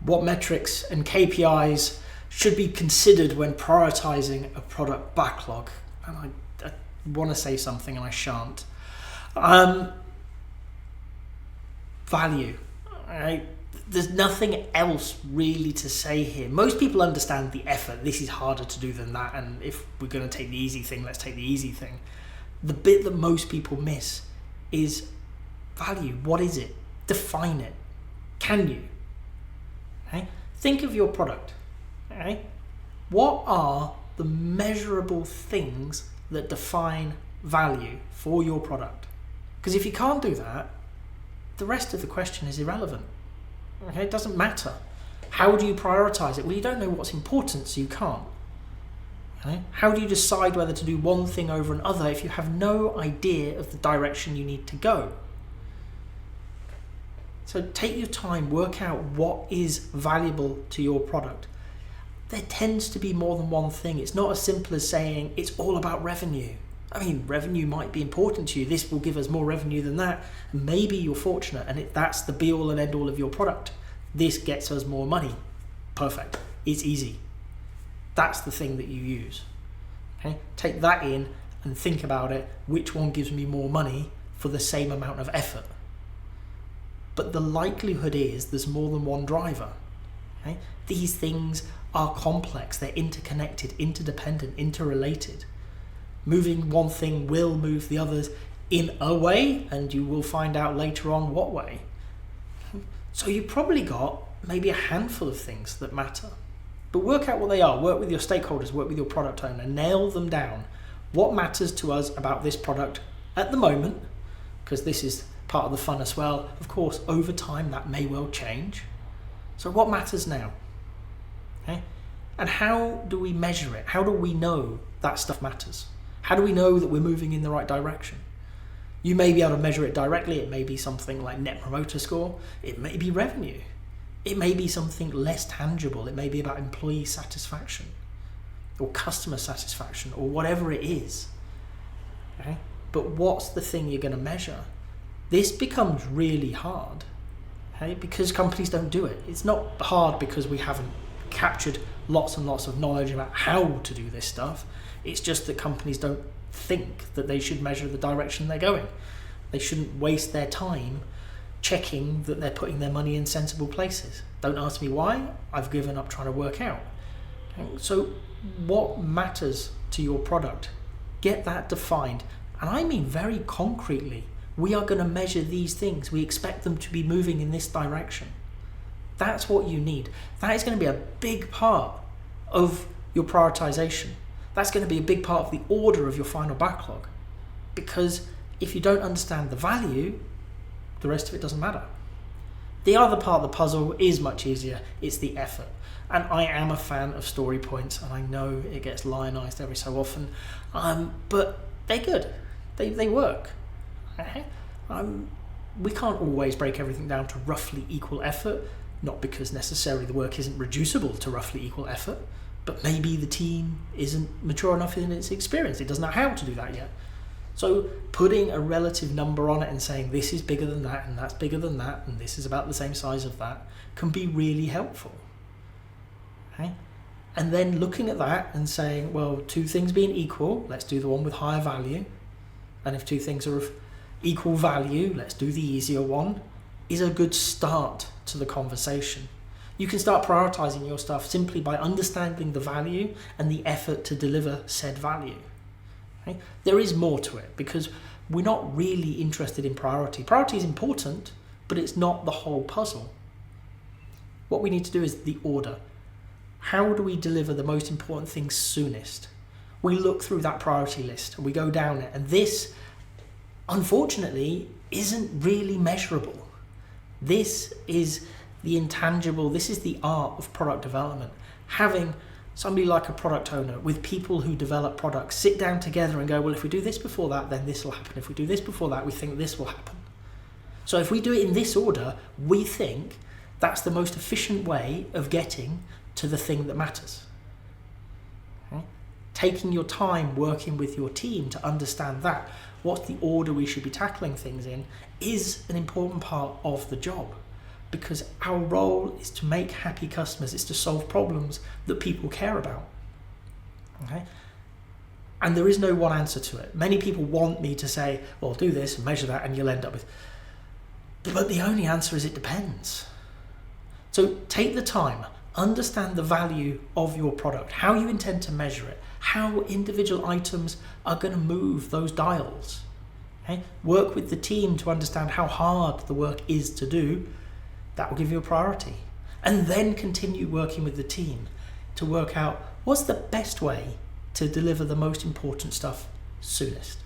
what metrics and KPIs should be considered when prioritizing a product backlog. And I want to say something and I shan't. Value. Right? There's nothing else really to say here. Most people understand the effort. This is harder to do than that. And if we're going to take the easy thing, let's take the easy thing. The bit that most people miss is value. What is it? Define it. Can you? Okay? Think of your product. Okay? What are the measurable things that define value for your product? Because if you can't do that, the rest of the question is irrelevant. Okay? It doesn't matter. How do you prioritize it? Well, you don't know what's important, so you can't. Okay? How do you decide whether to do one thing over another if you have no idea of the direction you need to go? So take your time, work out what is valuable to your product. There tends to be more than one thing. It's not as simple as saying it's all about revenue. I mean, revenue might be important to you. This will give us more revenue than that. Maybe you're fortunate and that's the be all and end all of your product. This gets us more money. Perfect. It's easy. That's the thing that you use. Okay? Take that in and think about it. Which one gives me more money for the same amount of effort? But the likelihood is there's more than one driver. Okay? These things are complex. They're interconnected, interdependent, interrelated. Moving one thing will move the others in a way, and you will find out later on what way. So you've probably got maybe a handful of things that matter. But work out what they are. Work with your stakeholders, work with your product owner, nail them down. What matters to us about this product at the moment? Because this is part of the fun as well. Of course, over time that may well change. So what matters now? Okay? And how do we measure it? How do we know that stuff matters? How do we know that we're moving in the right direction? You may be able to measure it directly. It may be something like Net Promoter Score. It may be revenue. It may be something less tangible. It may be about employee satisfaction or customer satisfaction or whatever it is. Okay? But what's the thing you're going to measure? This becomes really hard, okay? Because companies don't do it. It's not hard because we haven't captured lots and lots of knowledge about how to do this stuff. It's just that companies don't think that they should measure the direction they're going. They shouldn't waste their time checking that they're putting their money in sensible places. Don't ask me why. I've given up trying to work out. Okay? So what matters to your product? Get that defined. And I mean very concretely. We are going to measure these things. We expect them to be moving in this direction. That's what you need. That is going to be a big part of your prioritization. That's going to be a big part of the order of your final backlog. Because if you don't understand the value, the rest of it doesn't matter. The other part of the puzzle is much easier. It's the effort. And I am a fan of story points, and I know it gets lionized every so often, but they're good. They work. Okay? We can't always break everything down to roughly equal effort, not because necessarily the work isn't reducible to roughly equal effort, but maybe the team isn't mature enough in its experience. It doesn't know how to do that yet. So putting a relative number on it and saying this is bigger than that and that's bigger than that and this is about the same size of that can be really helpful. Okay? And then looking at that and saying, well, two things being equal, let's do the one with higher value. And if two things are of equal value, let's do the easier one, is a good start to the conversation. You can start prioritizing your stuff simply by understanding the value and the effort to deliver said value. Okay? There is more to it because we're not really interested in priority. Priority is important, but it's not the whole puzzle. What we need to do is the order. How do we deliver the most important things soonest? We look through that priority list and we go down it, and this unfortunately isn't really measurable. This is the intangible, this is the art of product development. Having somebody like a product owner with people who develop products sit down together and go, well, if we do this before that, then this will happen. If we do this before that, we think this will happen. So if we do it in this order, we think that's the most efficient way of getting to the thing that matters. Okay? Taking your time working with your team to understand that, what's the order we should be tackling things in, is an important part of the job. because our role is to make happy customers. It's to solve problems that people care about. Okay? And there is no one answer to it. Many people want me to say, well, do this and measure that and you'll end up with... But the only answer is it depends. So take the time, understand the value of your product, how you intend to measure it, how individual items are going to move those dials. Okay? Work with the team to understand how hard the work is to do. That will give you a priority. And then continue working with the team to work out what's the best way to deliver the most important stuff soonest.